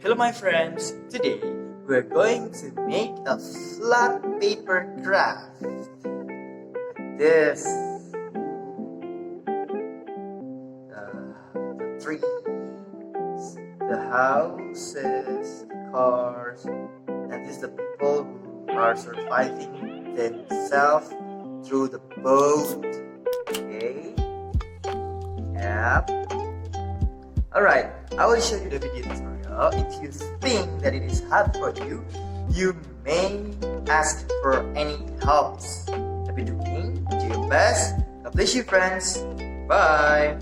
Hello my friends, today we're going to make a flat paper craft. This, the trees, the houses, the cars, and this is the people who are surviving themselves through the boat. Okay? Yep. Alright, I will show you the video tutorial. If you think that it is hard for you, you may ask for any helps. Tapi doing, do your best. God bless you friends. Bye.